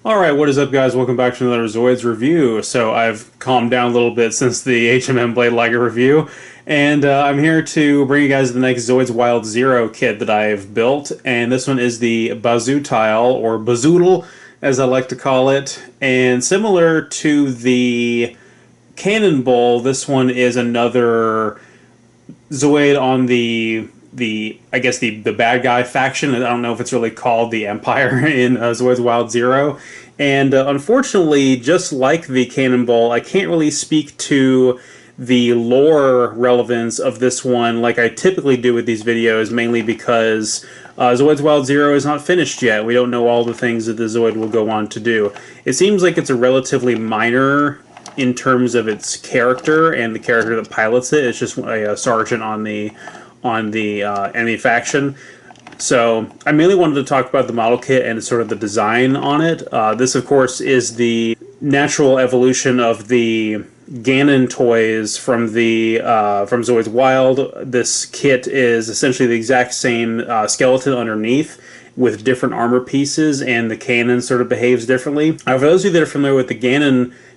Alright, what is up guys? Welcome back to another Zoids review. So I've calmed down a little bit since the HMM Blade Liger review, and I'm here to bring you guys the next Zoids Wild Zero kit that I've built, and this one is the Bazootle, or Bazootle as I like to call it, and similar to the Cannon Bull, this one is another Zoid on the I guess the bad guy faction. I don't know if it's really called the Empire in Zoids Wild Zero. And unfortunately, just like the Cannonball, I can't really speak to the lore relevance of this one like I typically do with these videos, mainly because Zoids Wild Zero is not finished yet. We don't know all the things that the Zoid will go on to do. It seems like it's a relatively minor in terms of its character and the character that pilots it. It's just a sergeant on the enemy faction. So I mainly wanted to talk about the model kit and sort of the design on it. This, of course, is the natural evolution of the Gannontoise from Zoids Wild. This kit is essentially the exact same skeleton underneath, with different armor pieces, and the cannon sort of behaves differently. For those of you that are familiar with the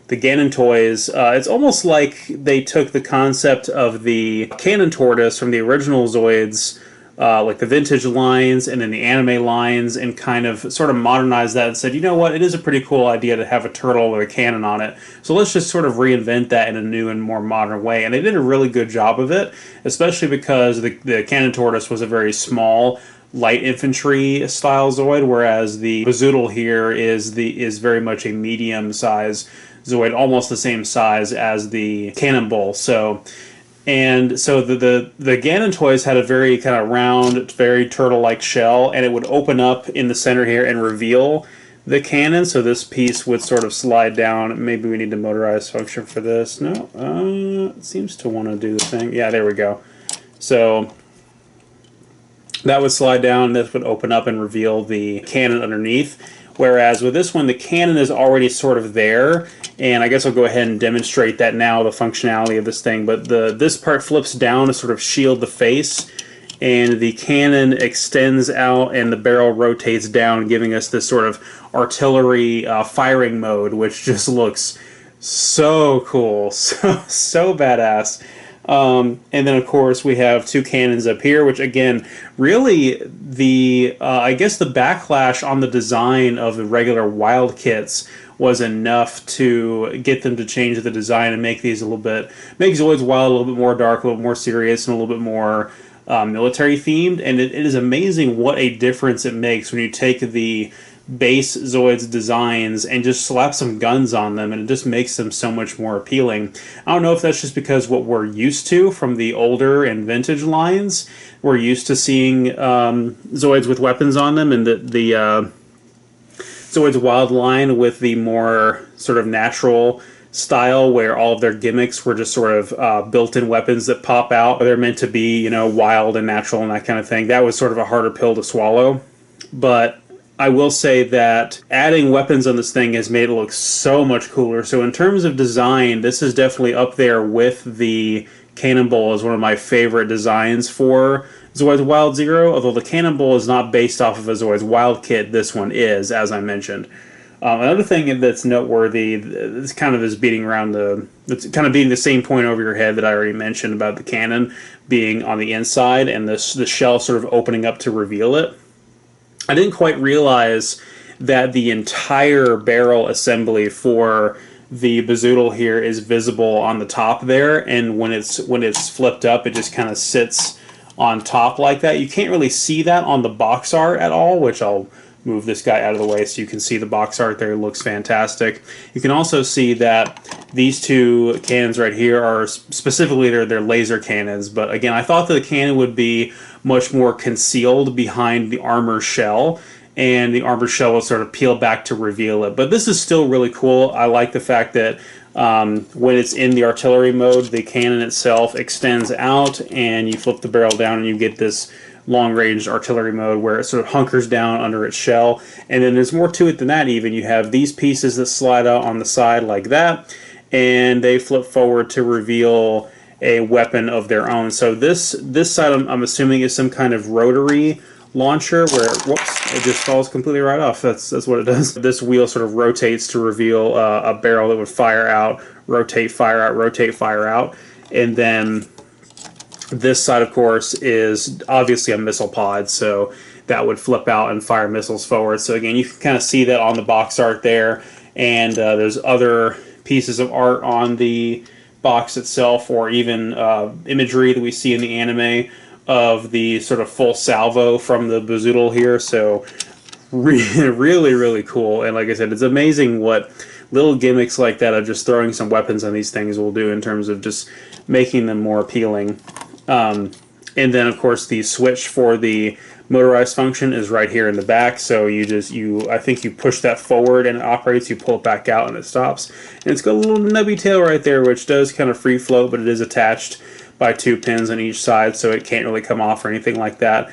Gannontoise, it's almost like they took the concept of the Cannon Tortoise from the original Zoids, like the vintage lines and then the anime lines, and kind of sort of modernized that and said, you know what, it is a pretty cool idea to have a turtle with a cannon on it, so let's just sort of reinvent that in a new and more modern way. And they did a really good job of it, especially because the Cannon Tortoise was a very small, light infantry style Zoid, whereas the Bazootle here is very much a medium size Zoid, almost the same size as the Cannonball. So the Gannontoise had a very kind of round, very turtle-like shell, and it would open up in the center here and reveal the cannon. So this piece would sort of slide down. Maybe we need a motorized function for this. No, it seems to want to do the thing. Yeah, there we go. So that would slide down. This would open up and reveal the cannon underneath. Whereas with this one, the cannon is already sort of there, and I guess I'll go ahead and demonstrate that now, the functionality of this thing. But this part flips down to sort of shield the face, and the cannon extends out and the barrel rotates down, giving us this sort of artillery firing mode, which just looks so cool, so badass. And then, of course, we have two cannons up here, which, again, really, I guess the backlash on the design of the regular Wild kits was enough to get them to change the design and make these make Zoids Wild a little bit more dark, a little more serious, and a little bit more military themed. And it is amazing what a difference it makes when you take the base Zoids designs and just slap some guns on them, and it just makes them so much more appealing. I don't know if that's just because what we're used to from the older and vintage lines. We're used to seeing Zoids with weapons on them, and the Zoids Wild line with the more sort of natural style, where all of their gimmicks were just sort of built-in weapons that pop out. They're meant to be, you know, wild and natural and that kind of thing. That was sort of a harder pill to swallow. But I will say that adding weapons on this thing has made it look so much cooler. So in terms of design, this is definitely up there with the Cannonball as one of my favorite designs for Zoids Wild Zero. Although the Cannonball is not based off of a Zoids Wild kit, this one is, as I mentioned. Another thing that's noteworthy, this kind of is it's kind of beating the same point over your head that I already mentioned about the cannon being on the inside and the shell sort of opening up to reveal it. I didn't quite realize that the entire barrel assembly for the Bazootle here is visible on the top there, and when it's flipped up, it just kind of sits on top like that. You can't really see that on the box art at all, which I'll move this guy out of the way so you can see the box art there. It looks fantastic. You can also see that these two cannons right here are specifically they're laser cannons, but again, I thought that the cannon would be much more concealed behind the armor shell, and the armor shell will sort of peel back to reveal it. But this is still really cool. I like the fact that when it's in the artillery mode, the cannon itself extends out, and you flip the barrel down and you get this long-range artillery mode where it sort of hunkers down under its shell. And then there's more to it than that even. You have these pieces that slide out on the side like that, and they flip forward to reveal a weapon of their own. So this side I'm assuming is some kind of rotary launcher where, whoops, it just falls completely right off. That's what it does. This wheel sort of rotates to reveal a barrel that would fire out, rotate, fire out, and then this side, of course, is obviously a missile pod, so that would flip out and fire missiles forward. So again, you can kind of see that on the box art there, and there's other pieces of art on the box itself, or even imagery that we see in the anime of the sort of full salvo from the Bazootle here. So really cool. And like I said, it's amazing what little gimmicks like that of just throwing some weapons on these things will do in terms of just making them more appealing. And then of course the switch for the motorized function is right here in the back, so I think you push that forward and it operates, you pull it back out and it stops. And it's got a little nubby tail right there, which does kind of free float, but it is attached by 2 pins on each side, so it can't really come off or anything like that.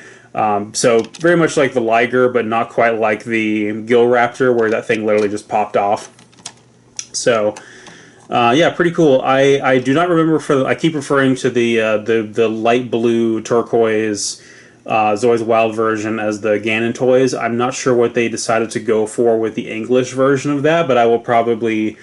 So very much like the Liger, but not quite like the Gill Raptor, where that thing literally just popped off. So yeah, pretty cool. I do not remember I keep referring to the light blue turquoise Zoids Wild version as the Gannontoise. I'm not sure what they decided to go for with the English version of that, but I will probably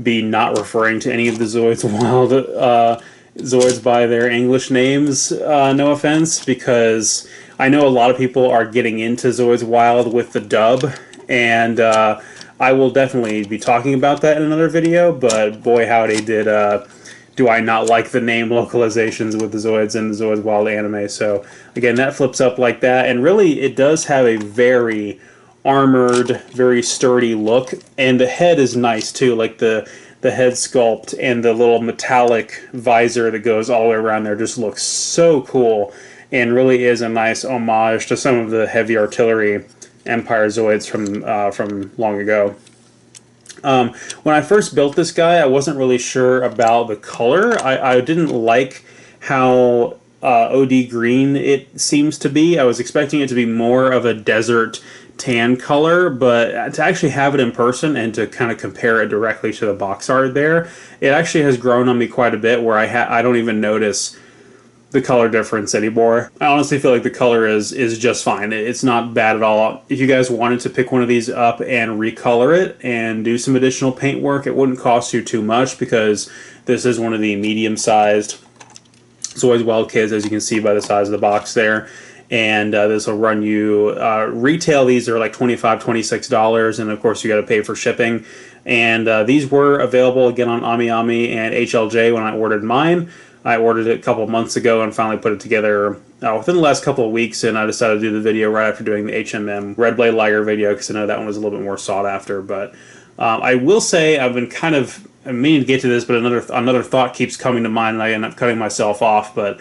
be not referring to any of the Zoids Wild Zoids by their English names, no offense, because I know a lot of people are getting into Zoids Wild with the dub, and I will definitely be talking about that in another video, but boy howdy do I not like the name localizations with the Zoids and the Zoids Wild anime. So again, that flips up like that, and really it does have a very armored, very sturdy look, and the head is nice too, like the head sculpt and the little metallic visor that goes all the way around there just looks so cool, and really is a nice homage to some of the heavy artillery Empire Zoids from long ago. When I first built this guy, I wasn't really sure about the color. I didn't like how OD green it seems to be. I was expecting it to be more of a desert tan color, but to actually have it in person and to kind of compare it directly to the box art there, it actually has grown on me quite a bit, where I don't even notice the color difference anymore. I honestly feel like the color is just fine. It's not bad at all. If you guys wanted to pick one of these up and recolor it and do some additional paint work, it wouldn't cost you too much, because this is one of the medium-sized Zoids Wild kits, as you can see by the size of the box there. And this will run you, retail these are like $25, $26, and of course you got to pay for shipping. And these were available again on AmiAmi and HLJ when I ordered mine. I ordered it a couple months ago and finally put it together within the last couple of weeks, and I decided to do the video right after doing the HMM Red Blade Liger video, because I know that one was a little bit more sought after. But I will say I've been kind of meaning to get to this, but another thought keeps coming to mind, and I end up cutting myself off. But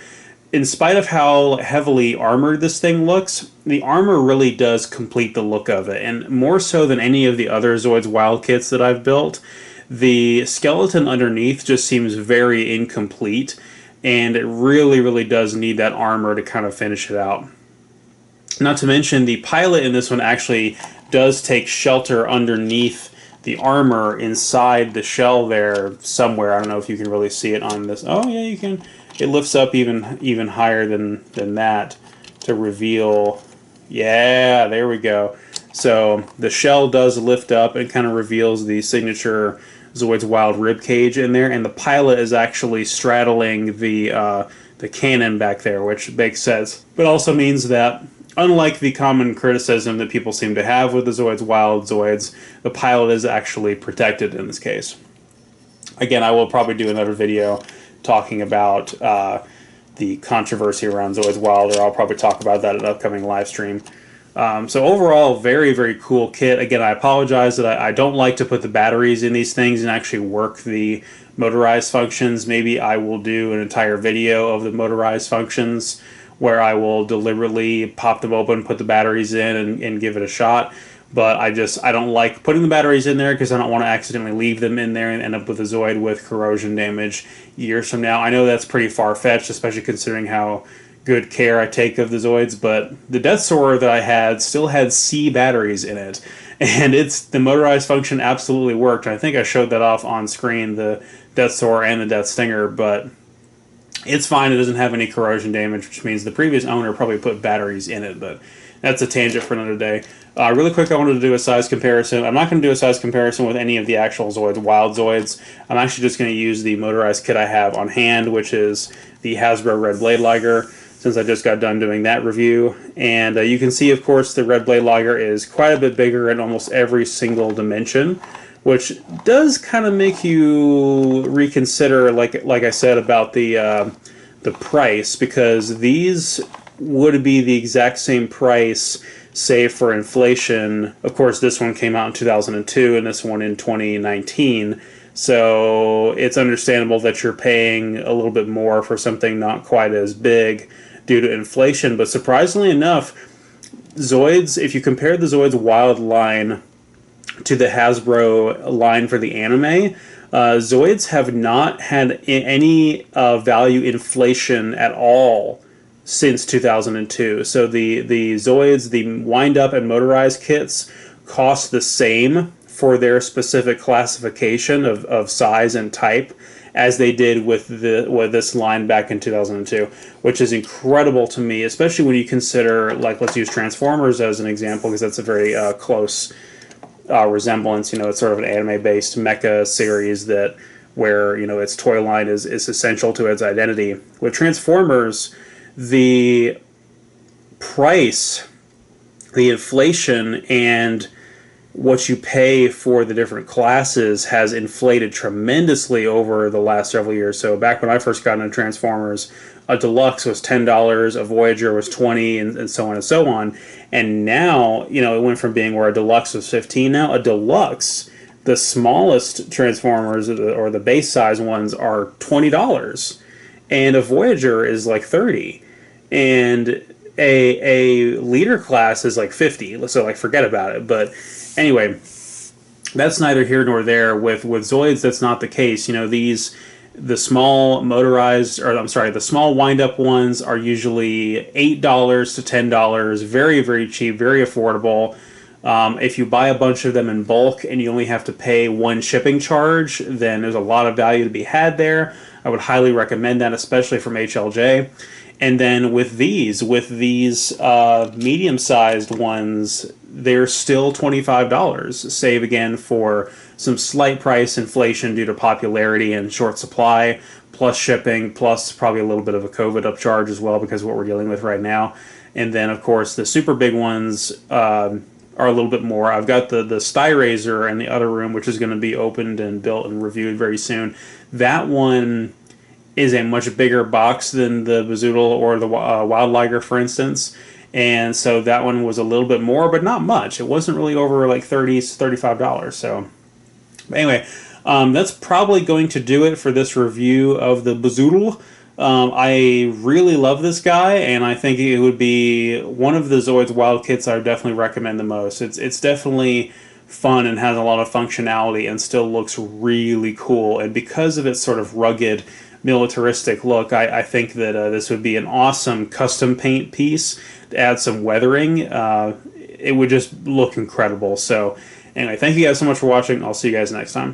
in spite of how heavily armored this thing looks, the armor really does complete the look of it, and more so than any of the other Zoids Wild kits that I've built. The skeleton underneath just seems very incomplete, and it really does need that armor to kind of finish it out. Not to mention, the pilot in this one actually does take shelter underneath the armor inside the shell there somewhere. I don't know if you can really see it on this. Oh yeah, you can. It lifts up even higher than that to reveal. Yeah, there we go. So the shell does lift up and kind of reveals the signature Zoids Wild rib cage in there, and the pilot is actually straddling the cannon back there, which makes sense. But also means that, unlike the common criticism that people seem to have with the Zoids Wild Zoids, the pilot is actually protected in this case. Again, I will probably do another video talking about the controversy around Zoids Wild, or I'll probably talk about that in an upcoming live stream. So overall, very cool kit. Again, I apologize that I don't like to put the batteries in these things and actually work the motorized functions. Maybe I will do an entire video of the motorized functions where I will deliberately pop them open, put the batteries in, and give it a shot. But I don't like putting the batteries in there, because I don't want to accidentally leave them in there and end up with a Zoid with corrosion damage years from now. I know that's pretty far-fetched, especially considering how good care I take of the Zoids, but the Death Soarer that I had still had C batteries in it, and the motorized function absolutely worked. I think I showed that off on screen, the Death Soarer and the Death Stinger, but it's fine. It doesn't have any corrosion damage, which means the previous owner probably put batteries in it, but that's a tangent for another day. Really quick, I wanted to do a size comparison. I'm not going to do a size comparison with any of the actual Zoids, Wild Zoids. I'm actually just going to use the motorized kit I have on hand, which is the Hasbro Red Blade Liger, since I just got done doing that review. And you can see, of course, the Red Blade Liger is quite a bit bigger in almost every single dimension, which does kind of make you reconsider, like I said, about the price, because these would be the exact same price, save for inflation. Of course, this one came out in 2002 and this one in 2019. So it's understandable that you're paying a little bit more for something not quite as big due to inflation. But surprisingly enough, Zoids, if you compare the Zoids Wild line to the Hasbro line for the anime, Zoids have not had any value inflation at all since 2002. So the Zoids, the wind-up and motorized kits, cost the same for their specific classification of size and type as they did with this line back in 2002, which is incredible to me, especially when you consider, like, let's use Transformers as an example, because that's a very close resemblance. You know, it's sort of an anime-based mecha series that where, you know, its toy line is essential to its identity. With Transformers, the price, the inflation, and what you pay for the different classes has inflated tremendously over the last several years. So back when I first got into Transformers, a deluxe was $10, a Voyager was $20, and so on and so on. And now, you know, it went from being where a deluxe was $15. Now a deluxe, the smallest Transformers or the base size ones, are $20, and a Voyager is like $30, and a leader class is like $50. So, like, forget about it. But anyway, that's neither here nor there. With Zoids, that's not the case. You know, the small motorized, or I'm sorry, the small wind-up ones are usually $8 to $10, very, very cheap, very affordable. If you buy a bunch of them in bulk and you only have to pay one shipping charge, then there's a lot of value to be had there. I would highly recommend that, especially from HLJ. And then with these medium-sized ones, they're still $25. Save again for some slight price inflation due to popularity and short supply, plus shipping, plus probably a little bit of a COVID upcharge as well, because of what we're dealing with right now. And then, of course, the super big ones are a little bit more. I've got the Styrazer in the other room, which is going to be opened and built and reviewed very soon. That one is a much bigger box than the Bazootle or the Wild Liger, for instance. And so that one was a little bit more, but not much. It wasn't really over like $30 to $35. So but anyway, that's probably going to do it for this review of the Bazootle. I really love this guy, and I think it would be one of the Zoids Wild kits I would definitely recommend the most. It's definitely fun and has a lot of functionality and still looks really cool. And because of its sort of rugged, militaristic look, I think that this would be an awesome custom paint piece to add some weathering. It would just look incredible. So anyway, thank you guys so much for watching. I'll see you guys next time.